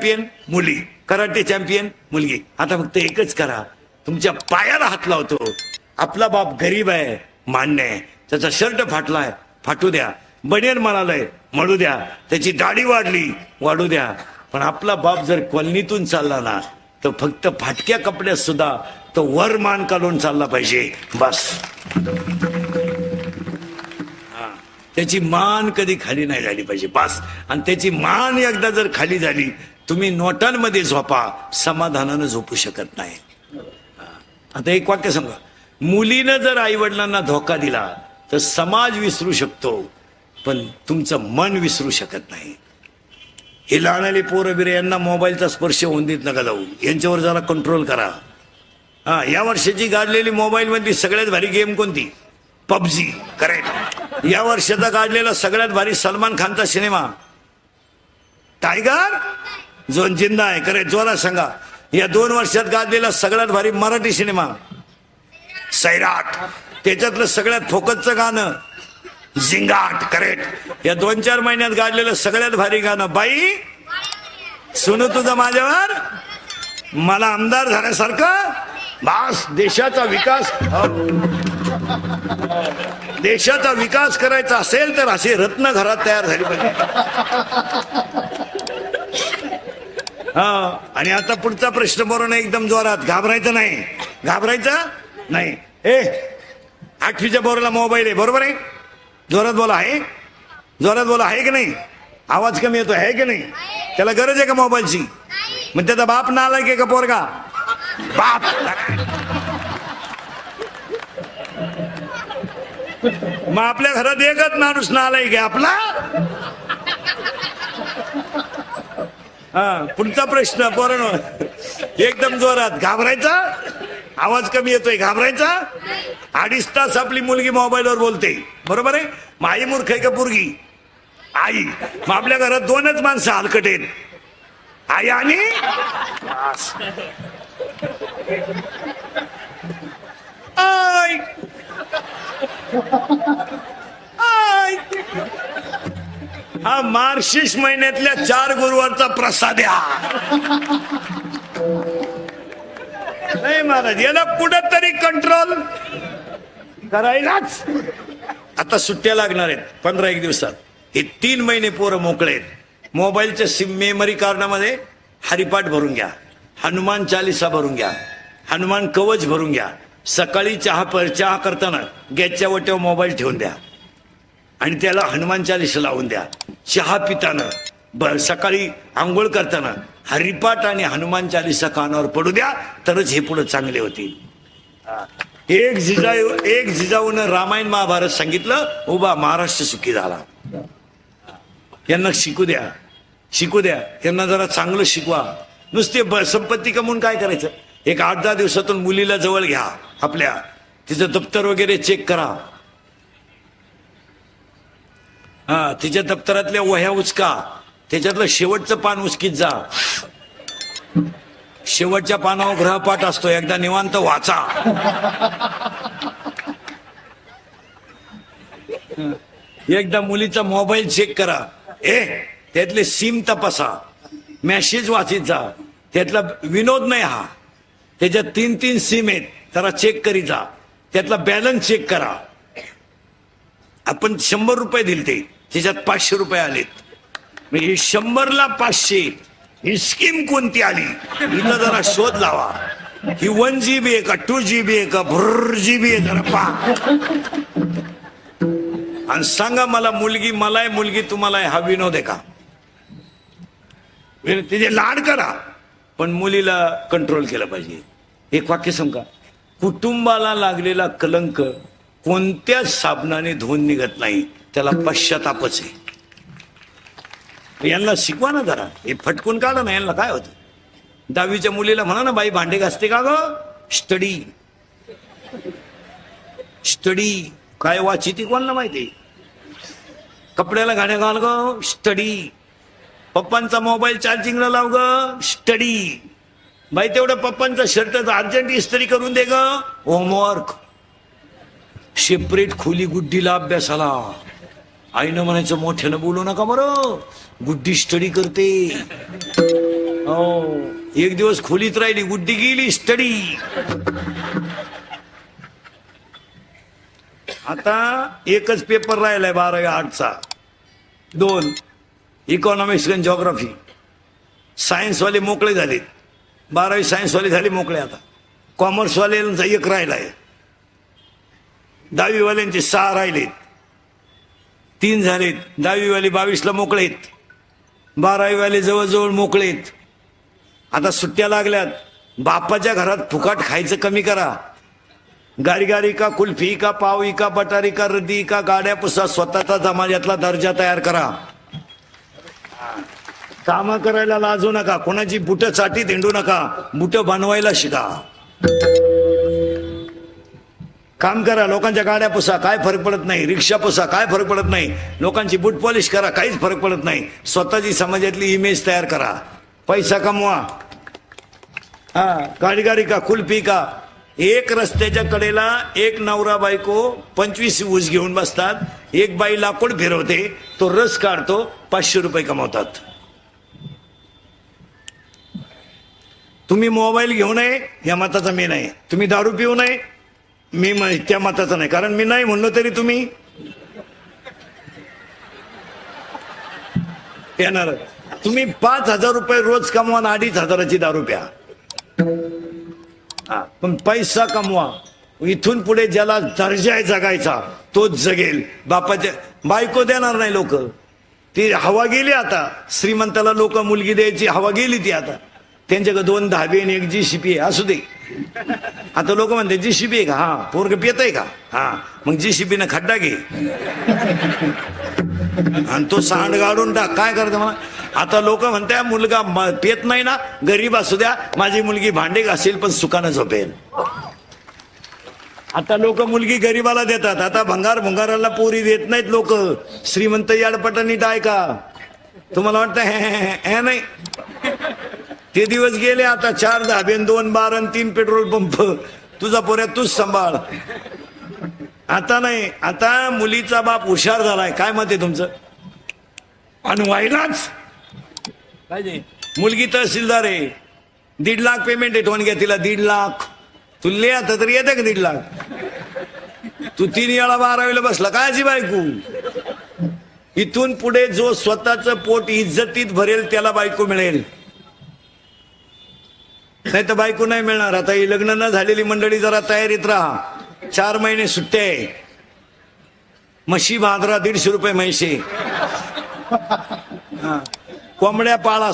Champion मुली, karate champion मुलगी. आता फक्त एकच करा, तुमच्या पायाला हात लावतो. आपला बाप गरीब आहे मान्य आहे, त्याचा शर्ट फाटलाय फाटू द्या, बनियन म्हणालय म्हणू द्या, त्याची दाढी वाढली वाढू द्या, पण आपला बाप जर कॉलनीतून चालला ना तर फक्त फाटक्या कपड्यात सुद्धा तो वर मान काढून चालला पाहिजे बस. त्याची मान कधी खाली नाही झाली पाहिजे बस. आणि त्याची मान एकदा जर खाली झाली, तुम्ही नोटांमध्ये झोपा, समाधानानं झोपू शकत नाही. आता एक वाक्य सांगा, मुलीनं जर आई वडिलांना धोका दिला तर समाज विसरू शकतो, पण तुमचं मन विसरू शकत नाही. हे लहानाले पोरं बिरे यांना मोबाईलचा स्पर्श होऊन देत नका जाऊ, यांच्यावर जरा कंट्रोल करा. या वर्षाची गाजलेली मोबाईल मधली सगळ्यात भारी गेम कोणती? पबजी. करेक्ट. या वर्षाचा गाजलेला सगळ्यात भारी सलमान खानचा सिनेमा टायगर जो जिंदा आहे. करेक्ट. जोरात सांगा. या 2 वर्षात गाजलेला सगळ्यात भारी मराठी सिनेमा सैराट. त्याच्यातलं सगळ्यात फोकसचं गाणं झिंगाट. करेक्ट. या 2-4 महिन्यात गाजलेलं सगळ्यात भारी गाणं बाई सुनू तुझं माझ्यावर, मला आमदार झाल्यासारखं बास. देशाचा विकास करायचा असेल तर असे रत्न घरात तयार झाली पाहिजे. आणि आता पुढचा प्रश्न बरोबर एकदम जोरात. घाबरायचं नाही, घाबरायचं नाही. 8वीच्या बोराला मोबाईल आहे, बरोबर आहे? जोरात बोला. आहे? जोरात बोला. आहे की नाही? आवाज कमी येतो आहे की नाही? त्याला गरज आहे का मोबाईलची? मग त्याचा बाप नालायक आहे का पोरगा? बाप. मग आपल्या घरात एकच माणूस नालायक आहे आपला. पुढचा प्रश्न पोरांनो एकदम जोरात. घाबरायचा? आवाज कमी येतोय. घाबरायचा? 2.5 तास आपली मुलगी मोबाईलवर बोलते, बरोबर आहे? मग आई मूर्ख आहे का पोरगी? आई. मग आपल्या घरात 2च माणसं हलकट आहेत, आई आणि आई. हा मार्गशीर्ष महिन्यातल्या 4 गुरुवारचा प्रसाद नाही महाराज. याला कुठंतरी कंट्रोल करायलाच. आता सुट्ट्या लागणार आहेत 15-1 दिवसात. हे 3 महिने पोरं मोकळे आहेत. मोबाईलच्या मेमरी कार्डामध्ये हरिपाठ भरून घ्या, हनुमान चालीसा भरून घ्या, हनुमान कवच भरून घ्या. सकाळी चहा करताना गॅसच्या वट्यावर मोबाईल ठेवून द्या आणि त्याला हनुमान चालीसा लावून द्या. चहा पिताना सकाळी आंघोळ करताना हरिपाठ आणि हनुमान चालीसा कानावर पडू द्या, तरच हे पुढे चांगले होतील. एक जिजाऊनं रामायण महाभारत सांगितलं, उभा महाराष्ट्र सुखी झाला. यांना शिकू द्या, शिकू द्या. यांना जरा चांगलं शिकवा. नुसते संपत्ती कमवून काय करायचं? एक 8-10 दिवसातून मुलीला जवळ घ्या आपल्या, तिचं दप्तर वगैरे चेक करा. तिच्या दप्तरातल्या वह्या उचका, त्याच्यातलं शेवटचं पान उचकीत जा. शेवटच्या पानावर ग्रहपाठ असतो, एकदा निवांत वाचा. एकदा मुलीचा मोबाईल चेक करा. त्यातले सिम तपासा, मेसेज वाचित जा. त्यातला विनोद नाही हा, त्याच्यात 3-3 सिम आहेत, जरा चेक करीत जा. त्यातला बॅलन्स चेक करा. आपण 100 रुपये दिलते, त्याच्यात 500 रुपये आलेत. म्हणजे 100ला 500, ही स्कीम कोणती आली हिचा जरा शोध लावा. ही 1 GB आहे का 2 GB आहे का GB आहे, जरा पहा आणि सांगा मला. मला आहे मुलगी, तुम्हाला आहे, हा विनोद आहे का? तिचे लाड करा, पण मुलीला कंट्रोल केलं पाहिजे. एक वाक्य सांगा, कुटुंबाला लागलेला कलंक कोणत्याच साबणाने धुवून निघत नाही, त्याला पश्चातापच आहे. यांना शिकवा ना जरा, हे फटकून काढा ना. यांना काय होतं? 10वीच्या मुलीला म्हणा ना, बाई भांडे घासते का ग? Study study. काय वाची ती कोणाला माहिती? कपड्याला घाण्या घाल ग, स्टडी. पप्पांचा मोबाईल चार्जिंगला लाव ग, स्टडी. बाई तेवढं पप्पांचा शर्ट अर्जंट इस्त्री करून दे ग, होमवर्क. सेपरेट खोली गुड्डीला अभ्यासाला. आईनं म्हणायचं मोठ्यानं बोलू नका बरं, गुड्डी स्टडी करते. हो, एक दिवस खोलीत राहिली, गुड्डी गेली स्टडी. आता एकच पेपर राहिलाय 12वी आर्टचा, 2 इकॉनॉमिक्स आणि जॉग्राफी. सायन्सवाले मोकळे झालेत, 12वी सायन्सवाले झाले मोकळे. आता कॉमर्सवाल्यांचा 1 राहिलाय, 10वी वाल्यांचे 6 राहिलेत, 3 झालेत. 10वी वाले 22ला मोकळेत, 12वी वाले जवळजवळ मोकळेत. आता सुट्ट्या लागल्यात. बापाच्या घरात फुकाट खायचं कमी करा. गारी का कुल्फी का पावी का बटारी का रद्दी का गाड्या पुसा, स्वतःचा समाजातला दर्जा तयार करा. काम करायला लाजू नका, कोणाची बुट चाटीत हिंडू नका, बुट बनवायला शिका. काम करा, लोकांच्या गाड्या पुसा, काय फरक पडत नाही. रिक्षा पुसा, काय फरक पडत नाही. लोकांची बूट पॉलिश करा, काहीच फरक पडत नाही. स्वतःची समाजातली इमेज तयार करा, पैसा कमवा. गाडी का कुल्फी का. एक रस्त्याच्या कडेला एक नवरा बायको 25 ऊस घेऊन बसतात. एक बाई लाकूड फिरवते, तो रस काढतो, 500 रुपये कमवतात. तुम्ही मोबाईल घेऊ नये या मताचा मी नाही. तुम्ही दारू पिऊ नये मी त्या मताचा नाही. कारण मी नाही म्हणलो तरी तुम्ही येणार. तुम्ही 5,000 रुपये रोज कमवा, 2,500ची दारू प्या. पण पैसा कमवा. इथून पुढे ज्याला दर्जा आहे जगायचा तोच जगेल. बापाच्या बायको देणार नाही लोक, ती हवा गेली. आता श्रीमंताला लोक मुलगी द्यायची हवा गेली ती. आता त्यांच्याकडे 2 धाबे आणि 1 जीसीपी असू दे. आता लोक म्हणते जीसीपी आहे का, हा पोरग पित आहे का, हा मग जीसीपी न खड्डा घे आणि तो सांड गाडून टाक. काय करतं मला. आता लोक म्हणते मुलगा पेत नाही ना, गरीब असू द्या, माझी मुलगी भांडे घासेल पण सुखानं झोपेल. आता लोक मुलगी गरीबाला देतात. आता भंगाराला पोरी देत नाहीत लोक. श्रीमंत याडपटानी टाय का. तुम्हाला वाटतं हे नाही, ते दिवस गेले. आता 4 धाबे, 2 बार आणि 3 पेट्रोल पंप. तुझा पोऱ्या तूच सांभाळ. आता नाही. आता मुलीचा बाप हुशार झालाय. काय मत आहे तुमचं. आणि व्हायलाच पाहिजे. मुलगी तहसीलदार आहे, 1.5 लाख पेमेंट आहे. ठोण घ्या तिला 1.5 लाख. तुला आता तरी येते का 1.5 लाख. तू 3 वेळा 12वीला बसला कायची बायको. इथून पुढे जो स्वतःचं पोट इज्जतीत भरेल त्याला बायको मिळेल, नाही तर बायको नाही मिळणार. आता ही लग्न न झालेली मंडळी जरा तयारीत राहा. 4 महिने सुट्टे आहे. म्हशी बांधरा 150 रुपये म्हैशी. कोंबड्या पाळा.